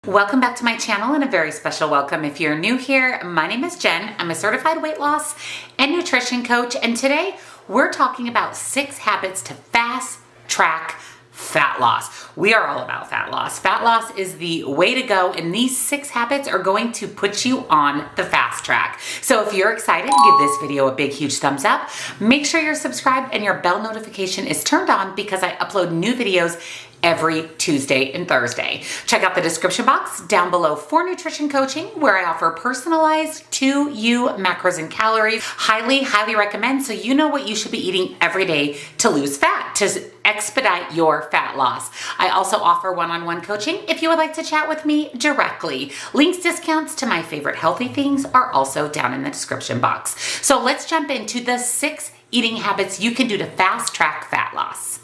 Welcome back to my channel and a very special welcome if you're new here. My name is Jen. I'm a certified weight loss and nutrition coach, and today we're talking about 6 habits to fast track fat loss. We are all about fat loss. Fat loss is the way to go, and these 6 habits are going to put you on the fast track. So if you're excited, give this video a big, huge thumbs up. Make sure you're subscribed and your bell notification is turned on because I upload new videos every Tuesday and Thursday. Check out the description box down below for nutrition coaching, where I offer personalized to you macros and calories. Highly, highly recommend, so you know what you should be eating every day to lose fat, to expedite your fat loss. I also offer one-on-one coaching if you would like to chat with me directly. Links, discounts to my favorite healthy things are also down in the description box. So let's jump into the 6 eating habits you can do to fast track fat loss.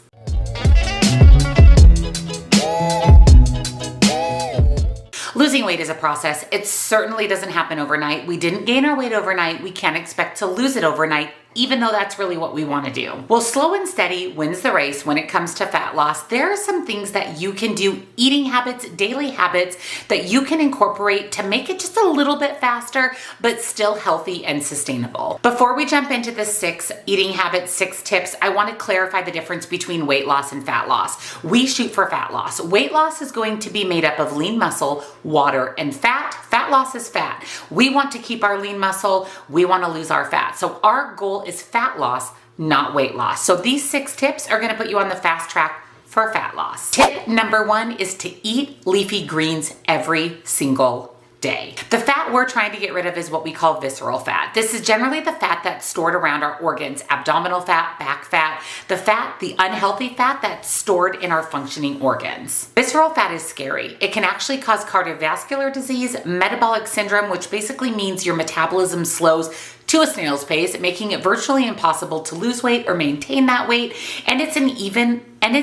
Losing weight is a process. It certainly doesn't happen overnight. We didn't gain our weight overnight. We can't expect to lose it overnight, even though that's really what we want to do. Well, slow and steady wins the race when it comes to fat loss. There are some things that you can do, eating habits, daily habits, that you can incorporate to make it just a little bit faster, but still healthy and sustainable. Before we jump into the 6 eating habits, 6 tips, I want to clarify the difference between weight loss and fat loss. We shoot for fat loss. Weight loss is going to be made up of lean muscle, water, and fat. Fat loss is fat. We want to keep our lean muscle. We want to lose our fat. So our goal is fat loss, not weight loss. So these 6 tips are going to put you on the fast track for fat loss. Tip number 1 is to eat leafy greens every single day. The fat we're trying to get rid of is what we call visceral fat. This is generally the fat that's stored around our organs, abdominal fat, back fat, the unhealthy fat that's stored in our functioning organs. Visceral fat is scary. It can actually cause cardiovascular disease, metabolic syndrome, which basically means your metabolism slows to a snail's pace, making it virtually impossible to lose weight or maintain that weight, and it's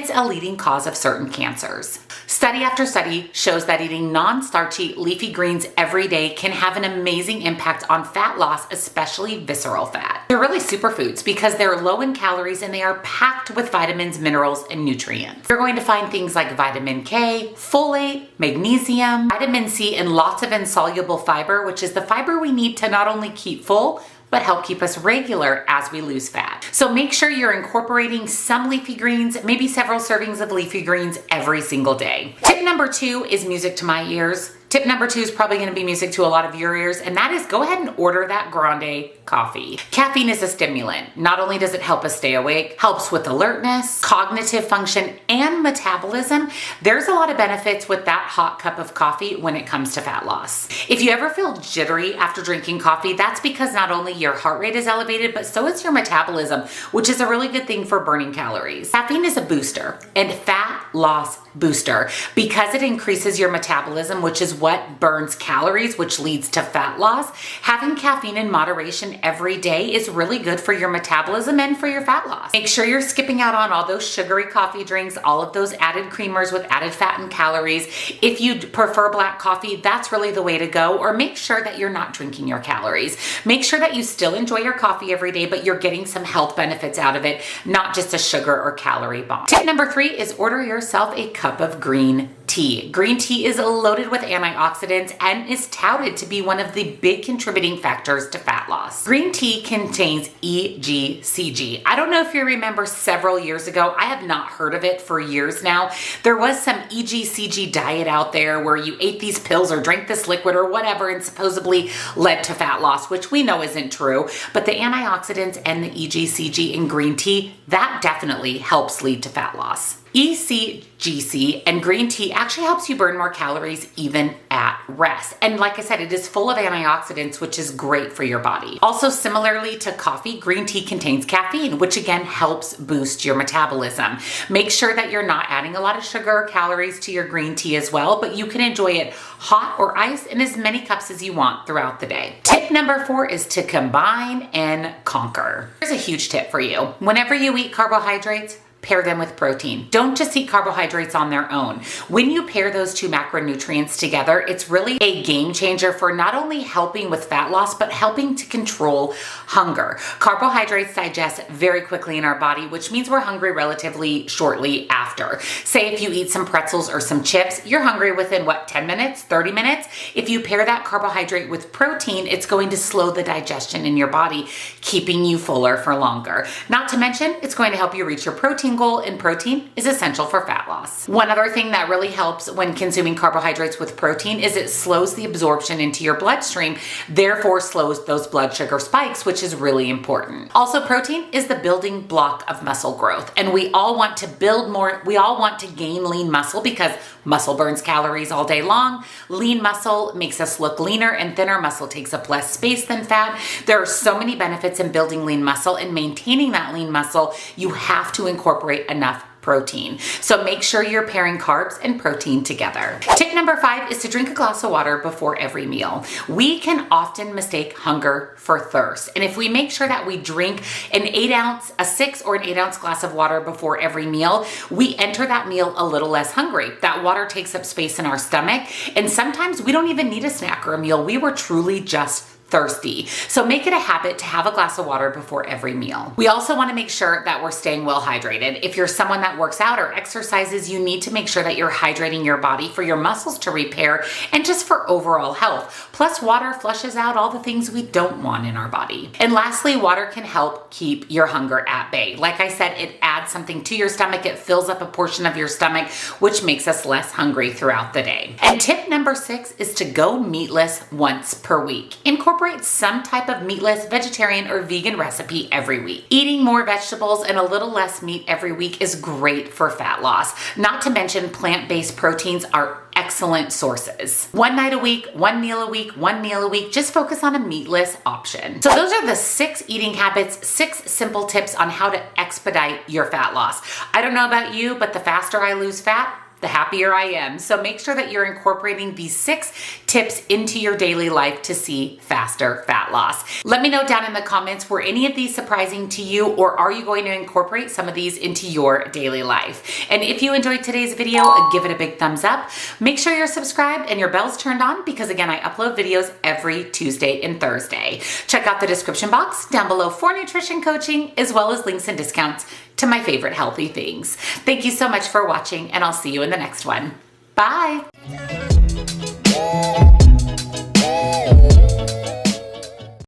a leading cause of certain cancers. Study after study shows that eating non-starchy leafy greens every day can have an amazing impact on fat loss, especially visceral fat. They're really superfoods because they're low in calories and they are packed with vitamins, minerals, and nutrients. You're going to find things like vitamin K, folate, magnesium, vitamin C, and lots of insoluble fiber, which is the fiber we need to not only keep full, but help keep us regular as we lose fat. So make sure you're incorporating some leafy greens, maybe several servings of leafy greens every single day. Tip number 2 is music to my ears. Tip number 2 is probably going to be music to a lot of your ears, and that is go ahead and order that grande coffee. Caffeine is a stimulant. Not only does it help us stay awake, helps with alertness, cognitive function, and metabolism. There's a lot of benefits with that hot cup of coffee when it comes to fat loss. If you ever feel jittery after drinking coffee, that's because not only your heart rate is elevated, but so is your metabolism, which is a really good thing for burning calories. Caffeine is a booster and fat loss booster because it increases your metabolism, which is what burns calories, which leads to fat loss. Having caffeine in moderation every day is really good for your metabolism and for your fat loss. Make sure you're skipping out on all those sugary coffee drinks, all of those added creamers with added fat and calories. If you prefer black coffee, that's really the way to go, or make sure that you're not drinking your calories. Make sure that you still enjoy your coffee every day, but you're getting some health benefits out of it, not just a sugar or calorie bomb. Tip number 3 is order yourself a cup of green tea. Green tea is loaded with antioxidants and is touted to be one of the big contributing factors to fat loss. Green tea contains EGCG. I don't know if you remember several years ago, I have not heard of it for years now. There was some EGCG diet out there where you ate these pills or drank this liquid or whatever and supposedly led to fat loss, which we know isn't true. But the antioxidants and the EGCG in green tea, that definitely helps lead to fat loss. ECGC and green tea actually helps you burn more calories even at rest. And like I said, it is full of antioxidants, which is great for your body. Also, similarly to coffee, green tea contains caffeine, which again helps boost your metabolism. Make sure that you're not adding a lot of sugar or calories to your green tea as well, but you can enjoy it hot or iced in as many cups as you want throughout the day. Tip number 4 is to combine and conquer. Here's a huge tip for you. Whenever you eat carbohydrates, pair them with protein. Don't just eat carbohydrates on their own. When you pair those two macronutrients together, it's really a game changer for not only helping with fat loss, but helping to control hunger. Carbohydrates digest very quickly in our body, which means we're hungry relatively shortly after. Say if you eat some pretzels or some chips, you're hungry within 10 minutes, 30 minutes? If you pair that carbohydrate with protein, it's going to slow the digestion in your body, keeping you fuller for longer. Not to mention, it's going to help you reach your protein goal, and protein is essential for fat loss. One other thing that really helps when consuming carbohydrates with protein is it slows the absorption into your bloodstream, therefore slows those blood sugar spikes, which is really important. Also, protein is the building block of muscle growth, and we all want to build more, we all want to gain lean muscle because muscle burns calories all day long. Lean muscle makes us look leaner, and thinner muscle takes up less space than fat. There are so many benefits in building lean muscle, and maintaining that lean muscle, you have to incorporate enough protein. So make sure you're pairing carbs and protein together. Tip number 5 is to drink a glass of water before every meal. We can often mistake hunger for thirst. And if we make sure that we drink a 6 or an 8 ounce glass of water before every meal, we enter that meal a little less hungry. That water takes up space in our stomach. And sometimes we don't even need a snack or a meal. We were truly just thirsty. So make it a habit to have a glass of water before every meal. We also want to make sure that we're staying well hydrated. If you're someone that works out or exercises, you need to make sure that you're hydrating your body for your muscles to repair and just for overall health. Plus, water flushes out all the things we don't want in our body. And lastly, water can help keep your hunger at bay. Like I said, it adds something to your stomach. It fills up a portion of your stomach, which makes us less hungry throughout the day. And tip number 6 is to go meatless once per week. Incorporate some type of meatless, vegetarian, or vegan recipe every week. Eating more vegetables and a little less meat every week is great for fat loss. Not to mention, plant-based proteins are excellent sources. One night a week, one meal a week, one meal a week, just focus on a meatless option. So those are the 6 eating habits, 6 simple tips on how to expedite your fat loss. I don't know about you, but the faster I lose fat, the happier I am. So make sure that you're incorporating these 6 tips into your daily life to see faster fat loss. Let me know down in the comments, were any of these surprising to you, or are you going to incorporate some of these into your daily life? And if you enjoyed today's video, give it a big thumbs up. Make sure you're subscribed and your bell's turned on, because again, I upload videos every Tuesday and Thursday. Check out the description box down below for nutrition coaching, as well as links and discounts to my favorite healthy things. Thank you so much for watching, and I'll see you in the next one. Bye.